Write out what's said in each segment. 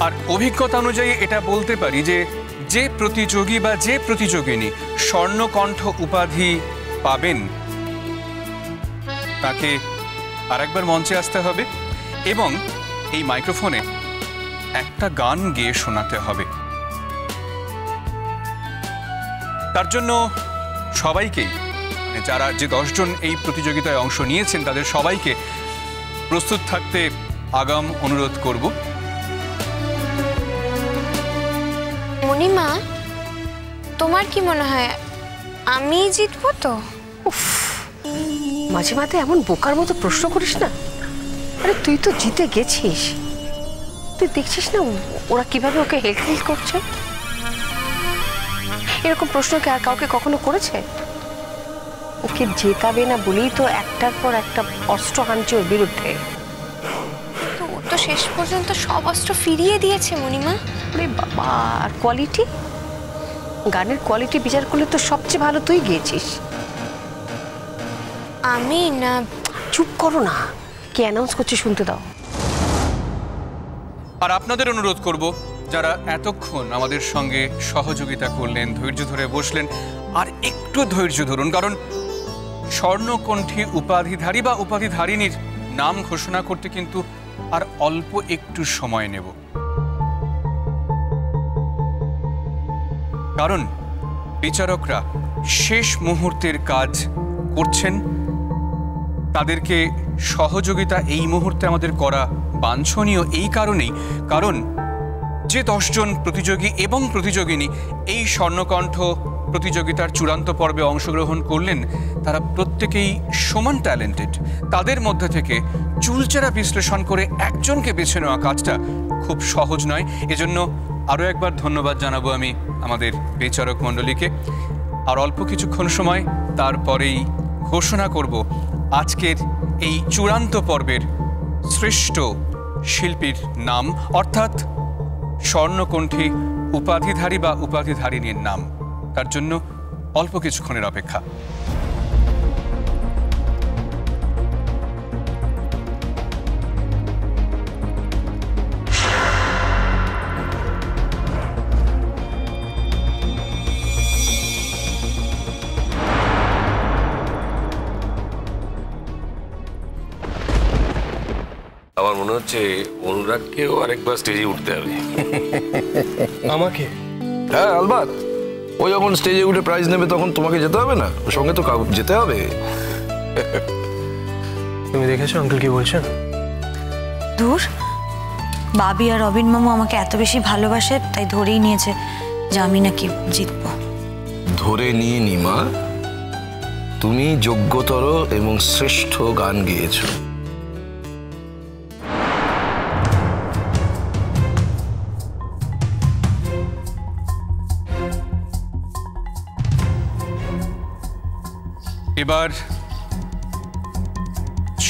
আর অভিজ্ঞতা অনুযায়ী এটা বলতে পারি যে যে প্রতিযোগী বা যে প্রতিযোগিনী স্বর্ণকণ্ঠ উপাধি পাবেন তাকে আরেকবার মঞ্চে আসতে হবে এবং এই মাইক্রোফোনে একটা গান গেয়ে শোনাতে হবে। তার জন্য সবাইকেই, যারা যে 10 জন এই প্রতিযোগিতায় অংশ নিয়েছেন তাদের সবাইকে প্রস্তুত থাকতে আগাম অনুরোধ করব। মণিমা, তোমার কি মনে হয় আমি জিতবো তো? মাঝে মাঝে এমন বোকার মতো প্রশ্ন করিস না। আরে তুই তো জিতে গেছিস, তুই দেখছিস না ওরা কিভাবে ওকে হেল্প করছে। এরকম প্রশ্ন কি আর কাউকে কখনো করেছে? ওকে জেতাবে না বলেই তো একটার পর একটা অস্ত্র হানছে ওর বিরুদ্ধে। তো ও তো শেষ পর্যন্ত সব অস্ত্র ফিরিয়ে দিয়েছে মণিমা। আরে বাবা, আর কোয়ালিটি, গানের কোয়ালিটি বিচার করলে তো সবচেয়ে ভালো তুই গেয়েছিস। আমি না। চুপ করো না, কে অ্যানাউন্স করছে শুনতে দাও। আর আপনাদের অনুরোধ করব, যারা এতক্ষণ আমাদের সঙ্গে সহযোগিতা করলেন, ধৈর্য ধরে বসলেন, আর একটু ধৈর্য ধরুন, কারণ স্বর্ণকণ্ঠী উপাধিধারী বা উপাধিধারিণীর নাম ঘোষণা করতে কিন্তু আর অল্প একটু সময় নেব। কারণ বিচারকরা শেষ মুহূর্তের কাজ করছেন, তাদেরকে সহযোগিতা এই মুহূর্তে আমাদের করা বাঞ্ছনীয় এই কারণেই, কারণ যে 10 জন প্রতিযোগী এবং প্রতিযোগিনী এই স্বর্ণকণ্ঠ প্রতিযোগিতার চূড়ান্ত পর্বে অংশগ্রহণ করলেন তারা প্রত্যেকেই সমান ট্যালেন্টেড। তাদের মধ্যে থেকে চুলচেরা বিশ্লেষণ করে একজনকে বেছে নেওয়া কাজটা খুব সহজ নয়। এজন্য আরও একবার ধন্যবাদ জানাবো আমি আমাদের বিচারক মণ্ডলীকে। আর অল্প কিছুক্ষণ সময় তারপরেই ঘোষণা করব আজকের এই চূড়ান্ত পর্বের শ্রেষ্ঠ শিল্পীর নাম, অর্থাৎ স্বর্ণকণ্ঠী উপাধিধারী বা উপাধিধারিণীর নাম। তার জন্য অল্প কিছুক্ষণের অপেক্ষা। আমার মনে হচ্ছে অনুরাগকেও আরেকবার স্টেজে উঠতে হবে। আমাকে? হ্যাঁ, আলবাত। ও যখন স্টেজে উঠে প্রাইজ নেবে তখন তোমাকে যেতে হবে না? ওর সঙ্গে তো যেতে হবে। তুমি দেখেছো আঙ্কেল কি বলছেন? দূর, বাবি আর রবিন মামু আমাকে এত বেশি ভালোবাসে তাই ধরেই নিয়েছে যে আমি নাকি জিতবো। ধরে নিয়ে নি মা, তুমি যোগ্যতর এবং শ্রেষ্ঠ গান গেয়েছো। এবার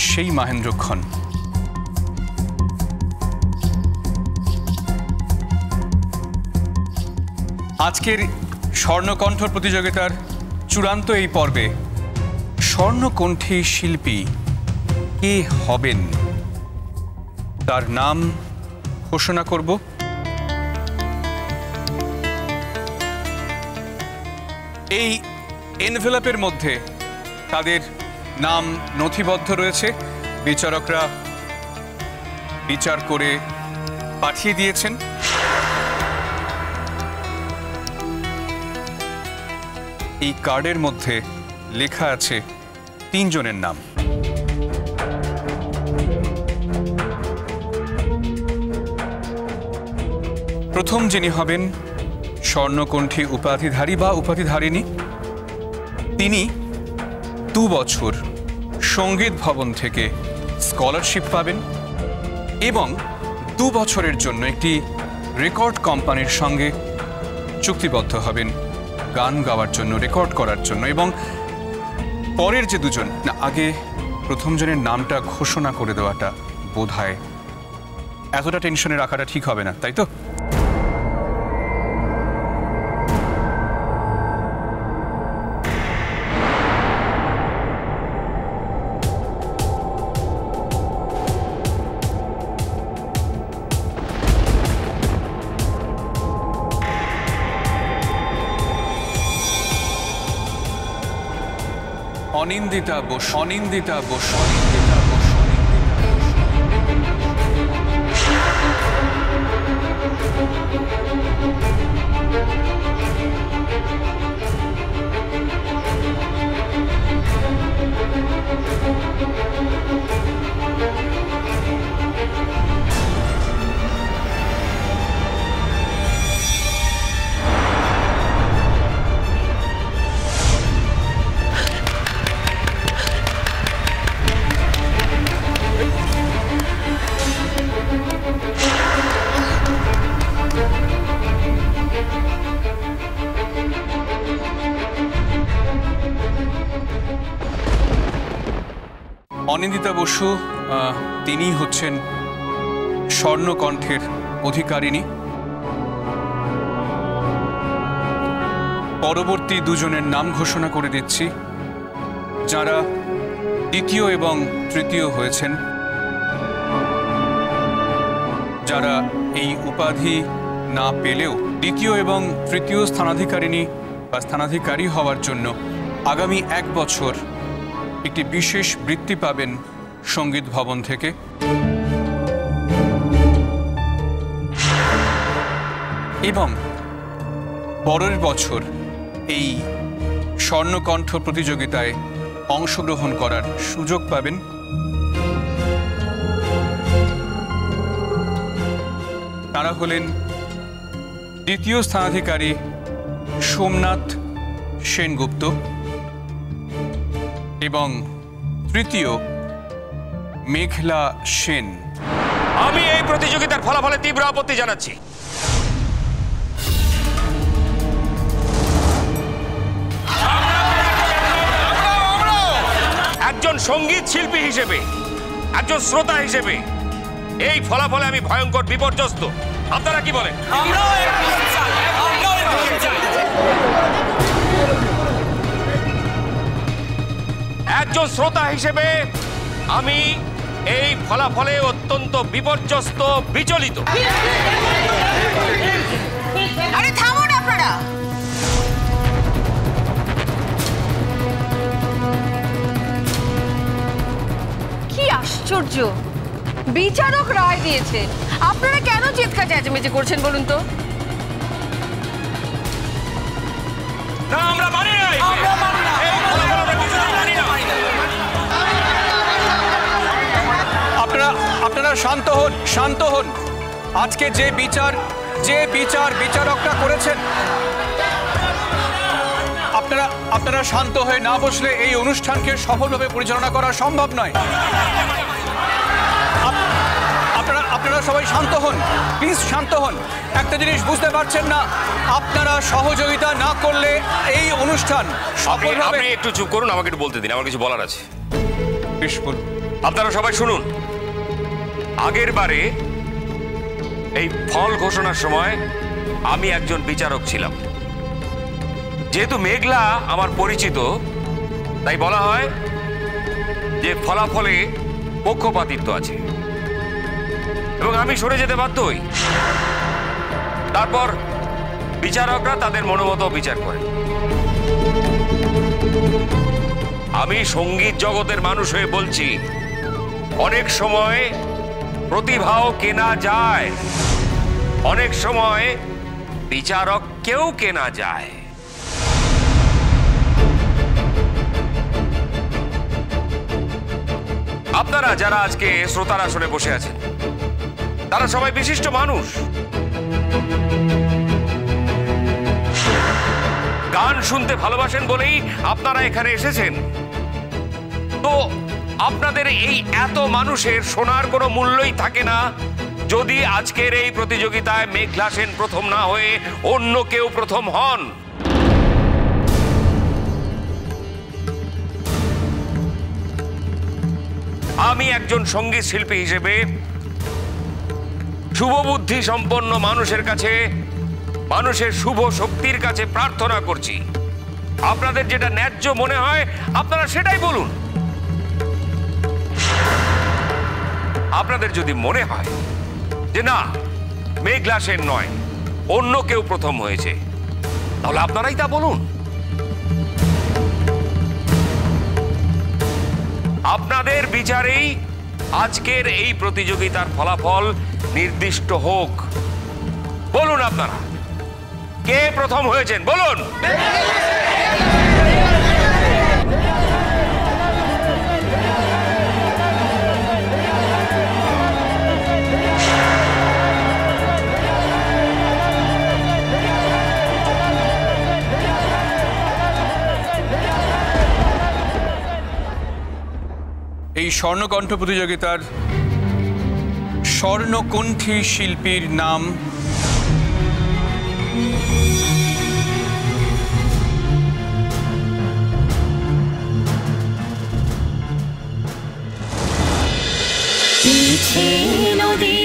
সেই মহেন্দ্রক্ষণ, আজকের স্বর্ণকণ্ঠ প্রতিযোগিতার চূড়ান্ত এই পর্বে স্বর্ণকণ্ঠী শিল্পী কে হবেন তার নাম ঘোষণা করব। এই এনভেলপের মধ্যে তাদের নাম নথিবদ্ধ রয়েছে, বিচারকরা বিচার করে পাঠিয়ে দিয়েছেন। এই কার্ডের মধ্যে লেখা আছে 3 জনের নাম। প্রথম যিনি হবেন স্বর্ণকণ্ঠী উপাধিধারী বা উপাধিধারিণী, তিনি 2 বছর সঙ্গীত ভবন থেকে স্কলারশিপ পাবেন এবং 2 বছরের জন্য একটি রেকর্ড কোম্পানির সঙ্গে চুক্তিবদ্ধ হবেন গান গাওয়ার জন্য, রেকর্ড করার জন্য। এবং পরের যে 2 জন, না আগে প্রথম জনের নামটা ঘোষণা করে দেওয়াটা বোধহয় এতটা টেনশনে রাখাটা ঠিক হবে না, তাই তো? অনিন্দিতা বোস, অনিন্দিতা বোস, অনিন্দিতা বোস, অনিন্দিতা বোস। অনিন্দিতা বসু তিনি হচ্ছেন স্বর্ণকণ্ঠের অধিকারিণী। পরবর্তী দুজনের নাম ঘোষণা করে দিচ্ছি, যারা দ্বিতীয় এবং তৃতীয় হয়েছেন, যারা এই উপাধি না পেলেও দ্বিতীয় এবং তৃতীয় স্থানাধিকারিণী বা স্থানাধিকারী হওয়ার জন্য আগামী 1 বছর একটি বিশেষ বৃত্তি পাবেন সঙ্গীত ভবন থেকে। এবং পরের বছর এই স্বর্ণকণ্ঠ প্রতিযোগিতায় অংশগ্রহণ করার সুযোগ পাবেন। তারা হলেন দ্বিতীয় স্থানাধিকারী সোমনাথ সেনগুপ্ত এবং তৃতীয় মেঘলা সেন। আমি এই প্রতিযোগিতার ফলাফলে তীব্র আপত্তি জানাচ্ছি। একজন সঙ্গীত শিল্পী হিসেবে, একজন শ্রোতা হিসেবে এই ফলাফলে আমি ভয়ঙ্কর বিপর্যস্ত। আপনারা কি বলেন? একজন শ্রোতা হিসেবে আমি এই ফলাফলে অত্যন্ত বিপর্যস্ত, বিচলিত। আরে থামুন আপনারা। কি আশ্চর্য, বিচারক রায় দিয়েছে, আপনারা কেন চিৎকার চেঁচামেচি করছেন বলুন তো? না, আমরা মানি না। আপনারা শান্ত হন, শান্ত হন। আজকে যে বিচারকরা করেছেন, আপনারা শান্ত হয়ে না বসলে এই অনুষ্ঠানকে সফলভাবে পরিচালনা করা সম্ভব নয়। আপনারা সবাই শান্ত হন, প্লিজ শান্ত হন। একটা জিনিস বুঝতে পারছেন না, আপনারা সহযোগিতা না করলে এই অনুষ্ঠান সফলভাবে। আপনি একটু চুপ করুন, আমাকে একটু বলতে দিন, আমার কিছু বলার আছে। আপনারা সবাই শুনুন। আগের বারে এই ফল ঘোষণার সময় আমি একজন বিচারক ছিলাম। যেহেতু মেঘলা আমার পরিচিত, তাই বলা হয় যে ফলাফলে পক্ষপাতিত্ব আছে এবং আমি সরে যেতে বাধ্য হই। তারপর বিচারকরা তাদের মনোমত বিচার করেন। আমি সঙ্গীত জগতের মানুষ হয়ে বলছি, অনেক সময় প্রতিভাও কেনা যায়, অনেক সময় বিচারককেও কেনা যায়। আপনারা যারা আজকে শ্রোতার আসনে বসে আছেন, তারা সবাই বিশিষ্ট মানুষ। গান শুনতে ভালোবাসেন বলেই আপনারা এখানে এসেছেন। তো আপনাদের এই এত মানুষের শোনার কোনো মূল্যই থাকে না যদি আজকের এই প্রতিযোগিতায় মেঘলা সেন প্রথম না হয়ে অন্য কেউ প্রথম হন। আমি একজন সঙ্গীত শিল্পী হিসেবে শুভবুদ্ধি সম্পন্ন মানুষের কাছে, মানুষের শুভ শক্তির কাছে প্রার্থনা করছি, আপনাদের যেটা ন্যায্য মনে হয় আপনারা সেটাই বলুন। আপনাদের যদি মনে হয় যে না, মেঘলা সেন নয়, অন্য কেউ প্রথম হয়েছে, তাহলে আপনারাই তা বলুন। আপনাদের বিচারেই আজকের এই প্রতিযোগিতার ফলাফল নির্দিষ্ট হোক। বলুন আপনারা কে প্রথম হয়েছেন, বলুন। এই স্বর্ণকণ্ঠ প্রতিযোগিতার স্বর্ণকণ্ঠী শিল্পীর নাম নদী